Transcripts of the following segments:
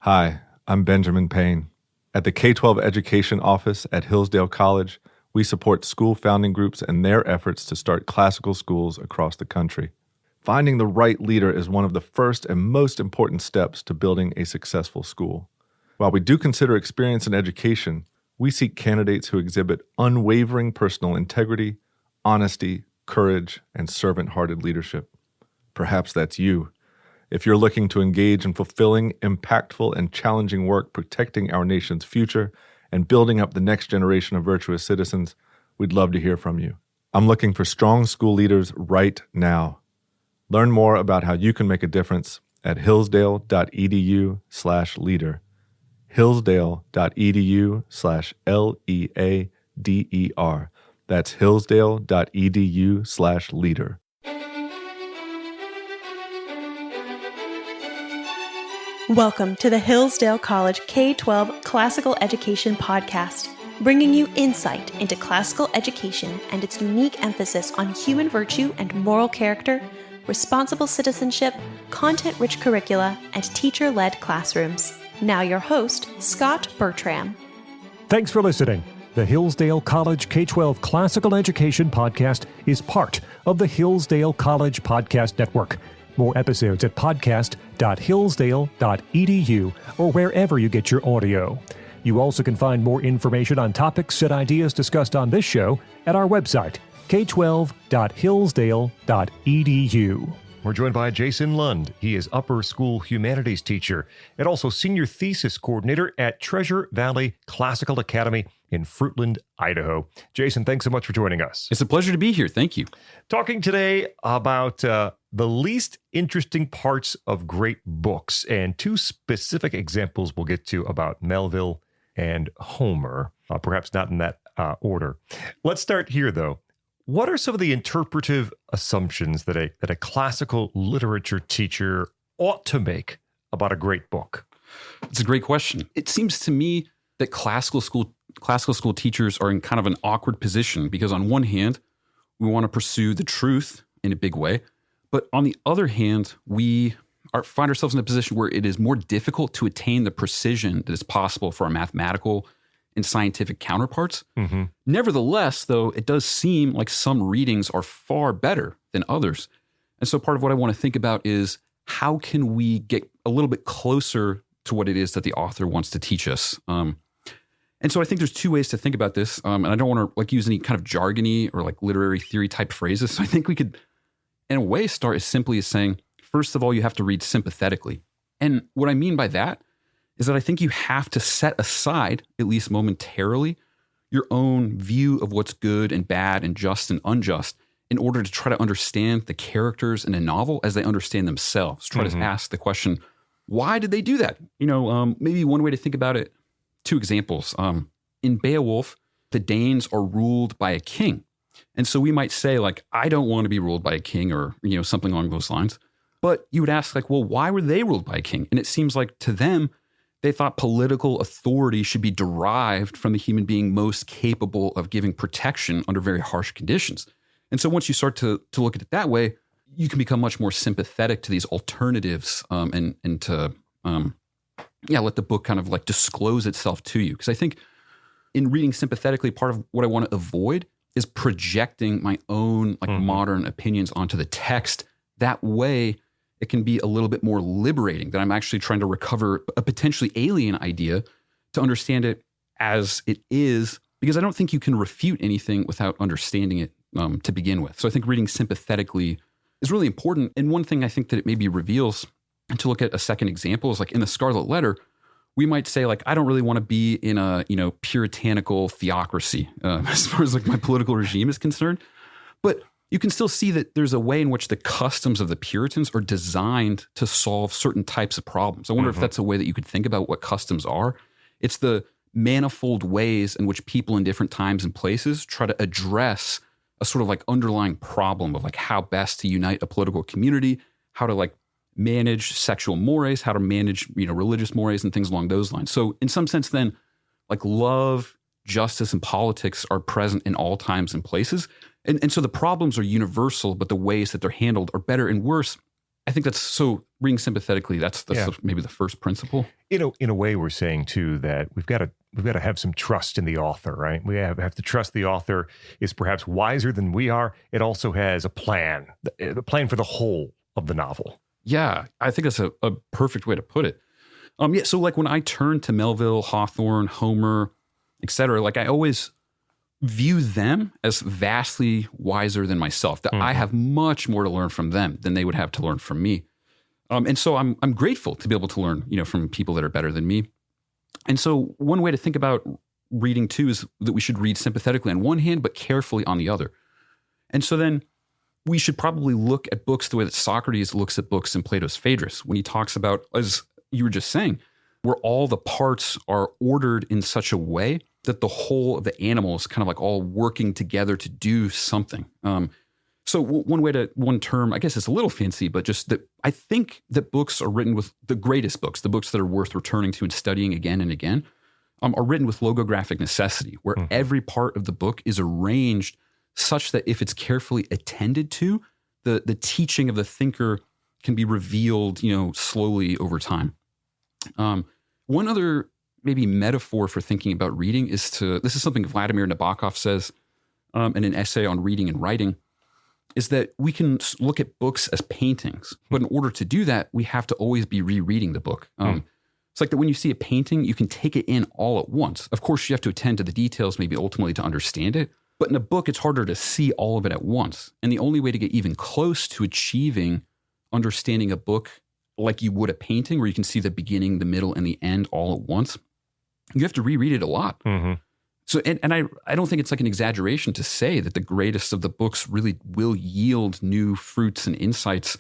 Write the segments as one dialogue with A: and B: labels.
A: Hi, I'm Benjamin Payne. At the K-12 Education Office at Hillsdale College, we support school founding groups and their efforts to start classical schools across the country. Finding the right leader is one of the first and most important steps to building a successful school. While we do consider experience in education, we seek candidates who exhibit unwavering personal integrity, honesty, courage, and servant-hearted leadership. Perhaps that's you. If you're looking to engage in fulfilling, impactful, and challenging work protecting our nation's future and building up the next generation of virtuous citizens, we'd love to hear from you. I'm looking for strong school leaders right now. Learn more about how you can make a difference at hillsdale.edu/leader. hillsdale.edu/LEADER. That's hillsdale.edu/leader.
B: Welcome to the Hillsdale College K-12 Classical Education Podcast, bringing you insight into classical education and its unique emphasis on human virtue and moral character, responsible citizenship, content-rich curricula, and teacher-led classrooms. Now your host, Scot Bertram.
C: Thanks for listening. The Hillsdale College K-12 Classical Education Podcast is part of the Hillsdale College Podcast Network. More episodes at podcast.hillsdale.edu or wherever you get your audio. You also can find more information on topics and ideas discussed on this show at our website, k12.hillsdale.edu.
D: We're joined by Jason Lund. He is upper school humanities teacher and also senior thesis coordinator at Treasure Valley Classical Academy in Fruitland, Idaho. Jason, thanks so much for joining us.
E: It's a pleasure to be here. Thank you.
D: Talking today about the least interesting parts of great books and two specific examples we'll get to about Melville and Homer, perhaps not in that order. Let's start here, though. What are some of the interpretive assumptions that a classical literature teacher ought to make about a great book?
E: It's a great question. It seems to me that classical school teachers are in kind of an awkward position because on one hand, we want to pursue the truth in a big way, but on the other hand, we find ourselves in a position where it is more difficult to attain the precision that is possible for our mathematical and scientific counterparts. Mm-hmm. Nevertheless, though, it does seem like some readings are far better than others. And so part of what I want to think about is how can we get a little bit closer to what it is that the author wants to teach us? And so I think there's two ways to think about this. And I don't want to use any kind of jargony or literary theory type phrases. So I think we could, in a way, start as simply as saying, first of all, you have to read sympathetically. And what I mean by that is that I think you have to set aside, at least momentarily, your own view of what's good and bad and just and unjust in order to try to understand the characters in a novel as they understand themselves. Try to ask the question, why did they do that? Maybe one way to think about it, two examples. In Beowulf, the Danes are ruled by a king. And so we might say, I don't want to be ruled by a king or, something along those lines. But you would ask, well, why were they ruled by a king? And it seems like to them, they thought political authority should be derived from the human being most capable of giving protection under very harsh conditions. And so once you start to look at it that way, you can become much more sympathetic to these alternatives and to let the book kind of disclose itself to you. Because I think in reading sympathetically, part of what I want to avoid is projecting my own modern opinions onto the text. That way, it can be a little bit more liberating that I'm actually trying to recover a potentially alien idea to understand it as it is, because I don't think you can refute anything without understanding it to begin with. So I think reading sympathetically is really important. And one thing I think that it maybe reveals, and to look at a second example, is in the Scarlet Letter, we might say I don't really want to be in a puritanical theocracy as far as my political regime is concerned, but you can still see that there's a way in which the customs of the Puritans are designed to solve certain types of problems. I wonder if that's a way that you could think about what customs are. It's the manifold ways in which people in different times and places try to address a sort of underlying problem of how best to unite a political community, how to manage sexual mores, how to manage religious mores and things along those lines. So in some sense then, love, justice, and politics are present in all times and places. And so the problems are universal, but the ways that they're handled are better and worse I think that's so reading sympathetically. That's maybe the first principle.
D: In a way, we're saying too that we've got to have some trust in the author, right? We have to trust the author is perhaps wiser than we are. It also has a plan, the plan for the whole of the novel.
E: Yeah, I think that's a perfect way to put it. So like when I turn to Melville, Hawthorne, Homer, etc., like I always view them as vastly wiser than myself, that I have much more to learn from them than they would have to learn from me. And so I'm grateful to be able to learn, from people that are better than me. And so one way to think about reading too is that we should read sympathetically on one hand, but carefully on the other. And so then we should probably look at books the way that Socrates looks at books in Plato's Phaedrus, when he talks about, as you were just saying, where all the parts are ordered in such a way that the whole of the animal is kind of like all working together to do something. So one term, I guess it's a little fancy, but just that I think that books are written with the greatest books, the books that are worth returning to and studying again and again, are written with logographic necessity, where every part of the book is arranged such that if it's carefully attended to, the teaching of the thinker can be revealed, slowly over time. One other maybe metaphor for thinking about reading this is something Vladimir Nabokov says in an essay on reading and writing, is that we can look at books as paintings, but in order to do that, we have to always be rereading the book. It's like that when you see a painting, you can take it in all at once. Of course, you have to attend to the details, maybe ultimately to understand it, but in a book, it's harder to see all of it at once. And the only way to get even close to achieving understanding a book like you would a painting, where you can see the beginning, the middle, and the end all at once, you have to reread it a lot. So, and I don't think it's like an exaggeration to say that the greatest of the books really will yield new fruits and insights,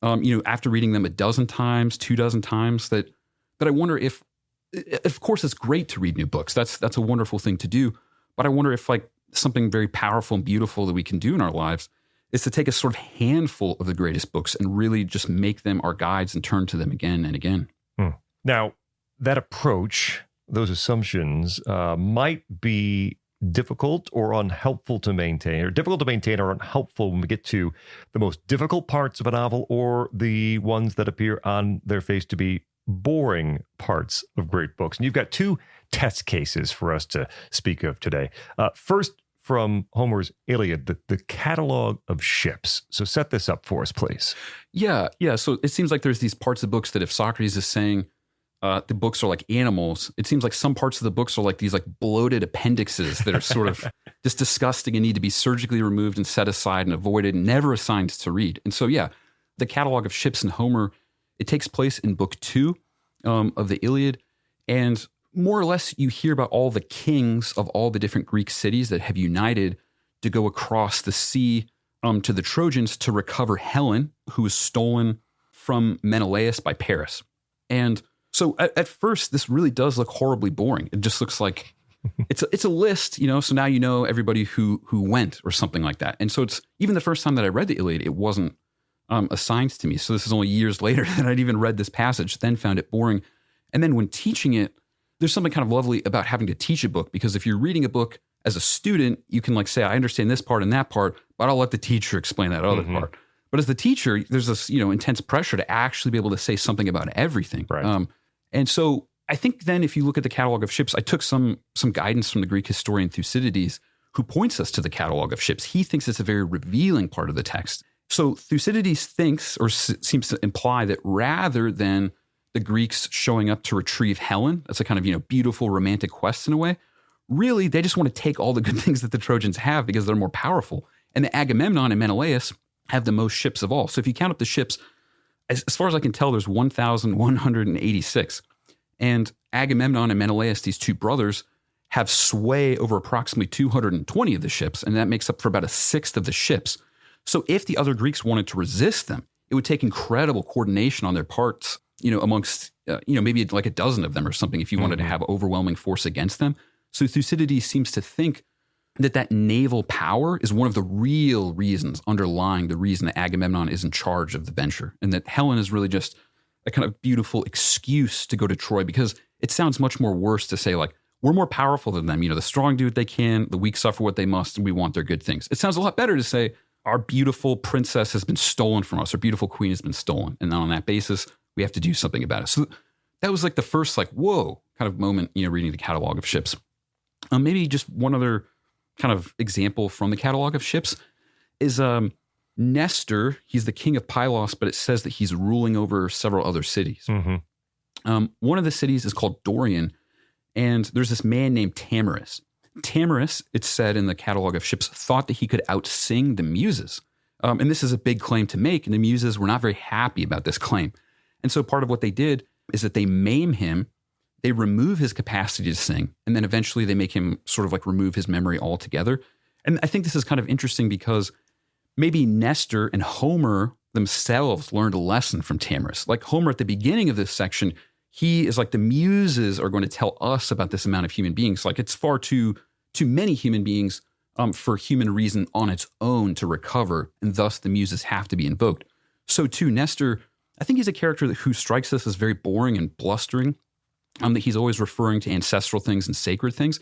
E: after reading them a dozen times, 24 times, that I wonder if, of course, it's great to read new books. That's a wonderful thing to do. But I wonder if like something very powerful and beautiful that we can do in our lives is to take a sort of handful of the greatest books and really just make them our guides and turn to them again and again.
D: Now, that approach, those assumptions might be difficult or unhelpful to maintain, or unhelpful when we get to the most difficult parts of a novel, or the ones that appear on their face to be boring parts of great books. And you've got two test cases for us to speak of today. First, from Homer's Iliad, the catalog of ships. So set this up for us, please.
E: Yeah. So it seems like there's these parts of books that if Socrates is saying the books are like animals, it seems like some parts of the books are like these like bloated appendixes that are sort of just disgusting and need to be surgically removed and set aside and avoided, never assigned to read. And so, the catalog of ships in Homer, it takes place in book 2 of the Iliad. And more or less, you hear about all the kings of all the different Greek cities that have united to go across the sea to the Trojans to recover Helen, who was stolen from Menelaus by Paris. And so at first, this really does look horribly boring. It just looks like it's a list, so now you know everybody who went or something like that. And so it's even the first time that I read the Iliad, it wasn't assigned to me. So this is only years later that I'd even read this passage, then found it boring. And then when teaching it, there's something kind of lovely about having to teach a book, because if you're reading a book as a student, you can like say, I understand this part and that part, but I'll let the teacher explain that other part. But as the teacher, there's this, intense pressure to actually be able to say something about everything.
D: Right.
E: And so I think then if you look at the catalog of ships, I took some guidance from the Greek historian Thucydides, who points us to the catalog of ships. He thinks it's a very revealing part of the text. So Thucydides thinks, or seems to imply, that rather than the Greeks showing up to retrieve Helen, that's a kind of, beautiful romantic quest in a way, really they just want to take all the good things that the Trojans have because they're more powerful. And the Agamemnon and Menelaus have the most ships of all. So if you count up the ships, as far as I can tell, there's 1,186. And Agamemnon and Menelaus, these two brothers, have sway over approximately 220 of the ships, and that makes up for about a sixth of the ships. So if the other Greeks wanted to resist them, it would take incredible coordination on their parts, amongst, maybe like a dozen of them or something, if you wanted to have overwhelming force against them. So Thucydides seems to think that naval power is one of the real reasons underlying the reason that Agamemnon is in charge of the venture, and that Helen is really just a kind of beautiful excuse to go to Troy, because it sounds much more worse to say, like, we're more powerful than them. The strong do what they can, the weak suffer what they must, and we want their good things. It sounds a lot better to say, our beautiful princess has been stolen from us. Our beautiful queen has been stolen. And then on that basis, we have to do something about it. So that was like the first like, whoa, kind of moment, reading the catalog of ships. Maybe just one other kind of example from the catalog of ships is Nestor. He's the king of Pylos, but it says that he's ruling over several other cities.
D: Mm-hmm.
E: One of the cities is called Dorian, and there's this man named Tamaris. Tamaris, it's said in the catalog of ships, thought that he could outsing the Muses. And this is a big claim to make, and the Muses were not very happy about this claim. And so part of what they did is that they maim him, they remove his capacity to sing, and then eventually they make him sort of like remove his memory altogether. And I think this is kind of interesting because maybe Nestor and Homer themselves learned a lesson from Tamaris. Like Homer at the beginning of this section, he is like, the Muses are going to tell us about this amount of human beings. Like it's far too many human beings for human reason on its own to recover, and thus the Muses have to be invoked. So too, Nestor, I think he's a character who strikes us as very boring and blustering, that he's always referring to ancestral things and sacred things.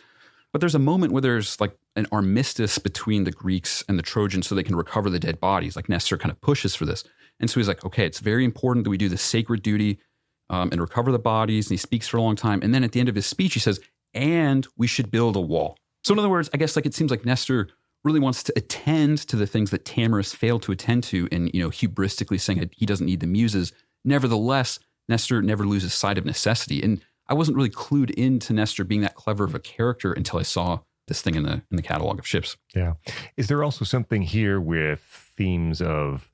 E: But there's a moment where there's like an armistice between the Greeks and the Trojans so they can recover the dead bodies. Like Nestor kind of pushes for this. And so he's like, okay, it's very important that we do the sacred duty and recover the bodies. And he speaks for a long time. And then at the end of his speech, he says, and we should build a wall. So in other words, I guess like it seems like Nestor really wants to attend to the things that Tamaris failed to attend to and, hubristically saying that he doesn't need the Muses. Nevertheless, Nestor never loses sight of necessity. And I wasn't really clued into Nestor being that clever of a character until I saw this thing in the catalog of ships.
D: Yeah. Is there also something here with themes of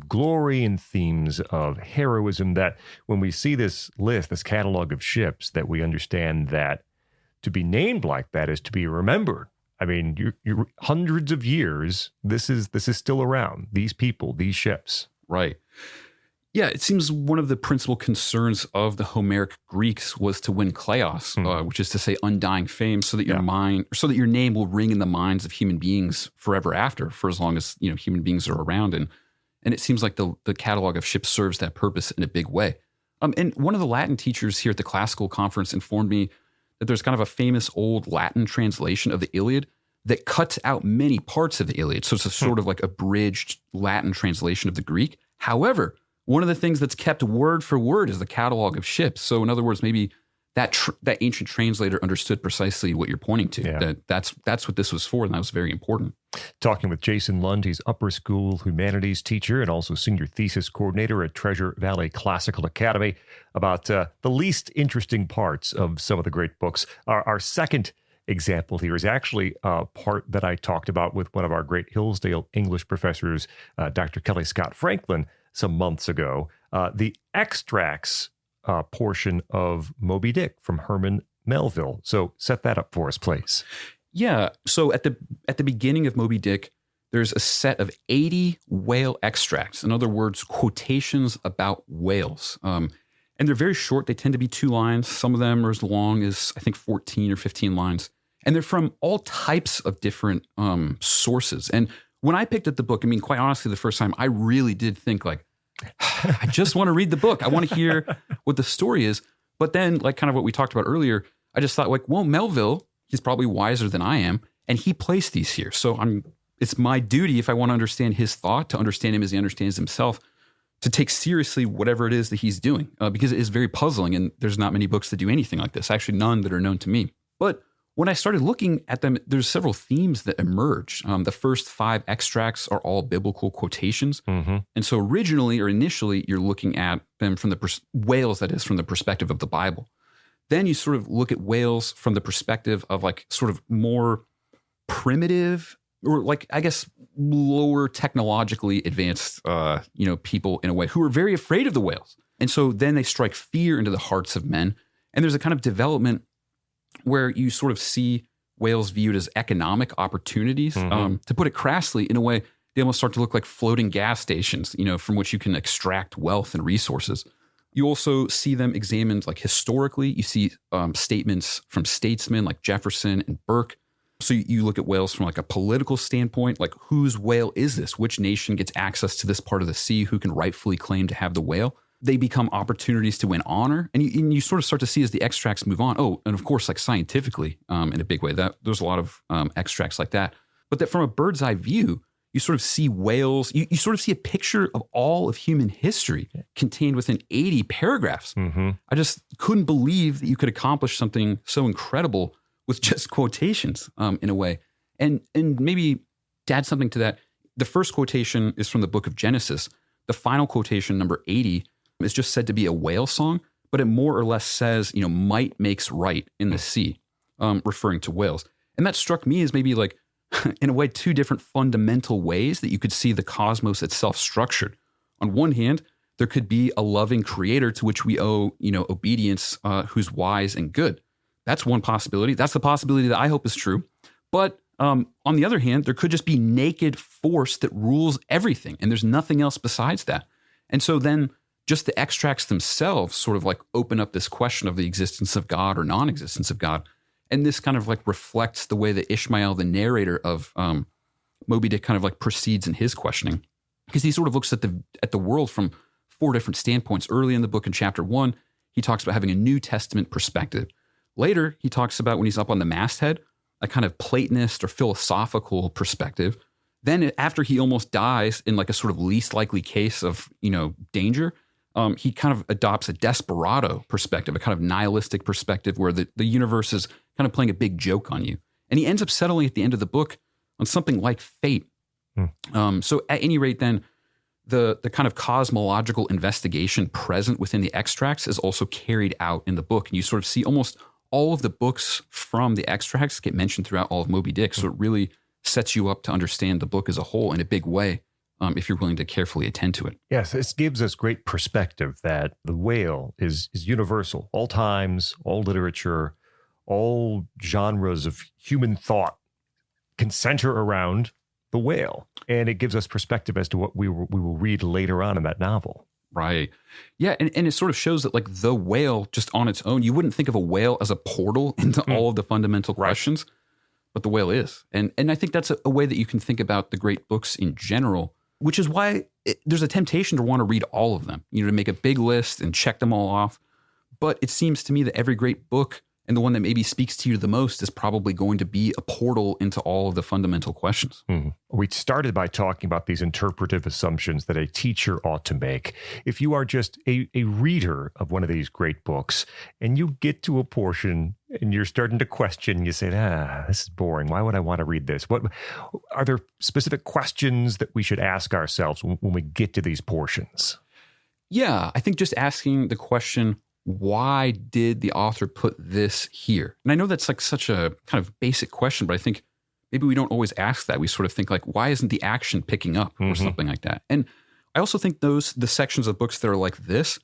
D: glory and themes of heroism that when we see this list, this catalog of ships, that we understand that to be named like that is to be remembered? I mean, you're hundreds of years. This is still around. These people, these ships.
E: Right. Yeah, it seems one of the principal concerns of the Homeric Greeks was to win kleos, which is to say undying fame, so that your name will ring in the minds of human beings forever after, for as long as human beings are around. And it seems like the catalog of ships serves that purpose in a big way. And one of the Latin teachers here at the classical conference informed me that there's kind of a famous old Latin translation of the Iliad that cuts out many parts of the Iliad. So it's a sort of like abridged Latin translation of the Greek. However, one of the things that's kept word for word is the catalog of ships. So in other words, maybe that ancient translator understood precisely what you're pointing to.
D: Yeah.
E: That's what this was for, and that was very important.
D: Talking with Jason Lund, he's upper school humanities teacher and also senior thesis coordinator at Treasure Valley Classical Academy, about the least interesting parts of some of the great books. Our second example here is actually a part that I talked about with one of our great Hillsdale English professors, Dr. Kelly Scott Franklin, some months ago, the extracts portion of Moby Dick from Herman Melville. So set that up for us, please.
E: Yeah. So at the beginning of Moby Dick, there's a set of 80 whale extracts. In other words, quotations about whales. And they're very short. They tend to be 2 lines. Some of them are as long as, I think, 14 or 15 lines. And they're from all types of different sources. And when I picked up the book, I mean, quite honestly, the first time, I really did think like, I just want to read the book. I want to hear what the story is. But then, like kind of what we talked about earlier, I just thought like, well, Melville, he's probably wiser than I am. And he placed these here. So it's my duty, if I want to understand his thought, to understand him as he understands himself, to take seriously whatever it is that he's doing, because it is very puzzling. And there's not many books that do anything like this. Actually, none that are known to me. But when I started looking at them, there's several themes that emerge. The first 5 extracts are all biblical quotations. Mm-hmm. And so originally or initially, you're looking at them from the whales, that is, from the perspective of the Bible. Then you sort of look at whales from the perspective of like sort of more primitive or like, I guess, lower technologically advanced, people in a way who are very afraid of the whales. And so then they strike fear into the hearts of men. And there's a kind of development where you sort of see whales viewed as economic opportunities. Mm-hmm. To put it crassly, in a way, they almost start to look like floating gas stations, from which you can extract wealth and resources. You also see them examined like historically. You see statements from statesmen like Jefferson and Burke. So you look at whales from like a political standpoint, like whose whale is this? Which nation gets access to this part of the sea? Who can rightfully claim to have the whale? They become opportunities to win honor. And you sort of start to see as the extracts move on. Oh, and of course, like scientifically, in a big way, that there's a lot of extracts like that. But that from a bird's eye view, You sort of see whales. You sort of see a picture of all of human history contained within 80 paragraphs.
D: Mm-hmm.
E: I just couldn't believe that you could accomplish something so incredible with just quotations in a way. And maybe to add something to that, the first quotation is from the book of Genesis. The final quotation, number 80, is just said to be a whale song, but it more or less says, might makes right in the sea, referring to whales. And that struck me as maybe like, in a way, two different fundamental ways that you could see the cosmos itself structured. On one hand, there could be a loving creator to which we owe, obedience, who's wise and good. That's one possibility. That's the possibility that I hope is true. But on the other hand, there could just be naked force that rules everything, and there's nothing else besides that. And so then just the extracts themselves sort of like open up this question of the existence of God or non-existence of God. And this kind of like reflects the way that Ishmael, the narrator of Moby Dick, kind of like proceeds in his questioning, because he sort of looks at the world from four different standpoints. Early in the book in chapter 1, he talks about having a New Testament perspective. Later, he talks about when he's up on the masthead, a kind of Platonist or philosophical perspective. Then after he almost dies in like a sort of least likely case of, danger, he kind of adopts a desperado perspective, a kind of nihilistic perspective where the universe is kind of playing a big joke on you. And he ends up settling at the end of the book on something like fate. So at any rate, then, the kind of cosmological investigation present within the extracts is also carried out in the book. And you sort of see almost all of the books from the extracts get mentioned throughout all of Moby Dick. So it really sets you up to understand the book as a whole in a big way, if you're willing to carefully attend to it.
D: Yes, this gives us great perspective that the whale is universal. All times, all literature, all genres of human thought can center around the whale. And it gives us perspective as to what we will read later on in that novel.
E: Right. Yeah. And it sort of shows that like the whale just on its own, you wouldn't think of a whale as a portal into all of the fundamental questions, but the whale is. And I think that's a way that you can think about the great books in general, which is why there's a temptation to want to read all of them, to make a big list and check them all off. But it seems to me that every great book, and the one that maybe speaks to you the most, is probably going to be a portal into all of the fundamental questions.
D: Mm-hmm. We started by talking about these interpretive assumptions that a teacher ought to make. If you are just a reader of one of these great books and you get to a portion and you're starting to question, you say, this is boring. Why would I want to read this? What are there specific questions that we should ask ourselves when we get to these portions?
E: Yeah, I think just asking the question, why did the author put this here? And I know that's like such a kind of basic question, but I think maybe we don't always ask that. We sort of think like, why isn't the action picking up or something like that? And I also think the sections of books that are like this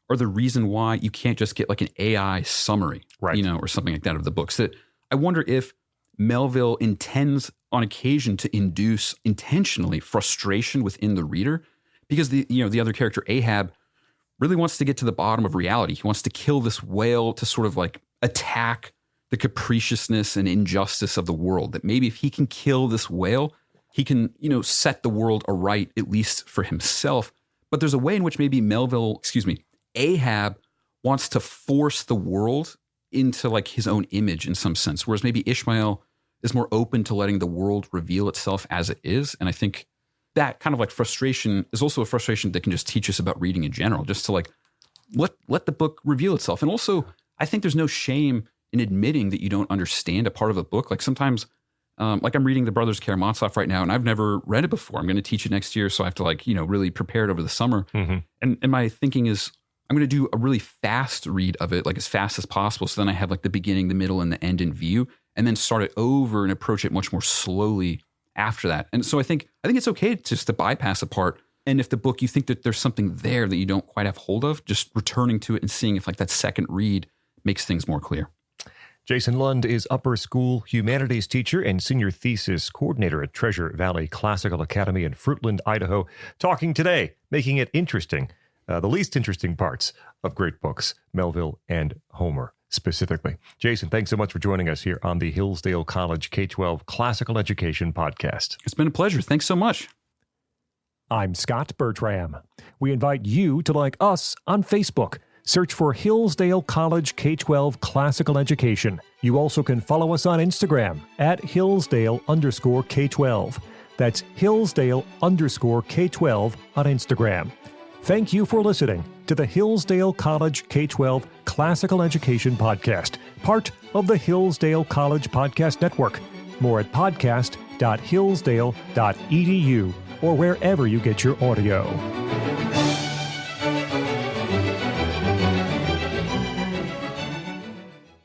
E: are the reason why you can't just get like an AI summary, or something like that of the books. That I wonder if Melville intends on occasion to induce intentionally frustration within the reader, because the other character, Ahab, really wants to get to the bottom of reality. He wants to kill this whale to sort of like attack the capriciousness and injustice of the world. That maybe if he can kill this whale, he can, set the world aright, at least for himself. But there's a way in which maybe Ahab wants to force the world into like his own image in some sense. Whereas maybe Ishmael is more open to letting the world reveal itself as it is. And I think that kind of like frustration is also a frustration that can just teach us about reading in general, just to like let the book reveal itself. And also, I think there's no shame in admitting that you don't understand a part of a book. Like sometimes, like I'm reading The Brothers Karamazov right now, and I've never read it before. I'm going to teach it next year, so I have to like, really prepare it over the summer. And my thinking is I'm going to do a really fast read of it, like as fast as possible. So then I have like the beginning, the middle, and the end in view, and then start it over and approach it much more slowly after that. And so I think it's okay just to bypass a part. And if the book, you think that there's something there that you don't quite have hold of, just returning to it and seeing if like that second read makes things more clear.
D: Jason Lund is upper school humanities teacher and senior thesis coordinator at Treasure Valley Classical Academy in Fruitland, Idaho, talking today, making it interesting, the least interesting parts of great books, Melville and Homer specifically. Jason, thanks so much for joining us here on the Hillsdale College K-12 Classical Education Podcast.
E: It's been a pleasure. Thanks so much.
C: I'm Scot Bertram. We invite you to like us on Facebook. Search for Hillsdale College K-12 Classical Education. You also can follow us on Instagram at Hillsdale_K-12. That's Hillsdale_K12 on Instagram. Thank you for listening to the Hillsdale College K-12 Classical Education Podcast, part of the Hillsdale College Podcast Network. More at podcast.hillsdale.edu or wherever you get your audio.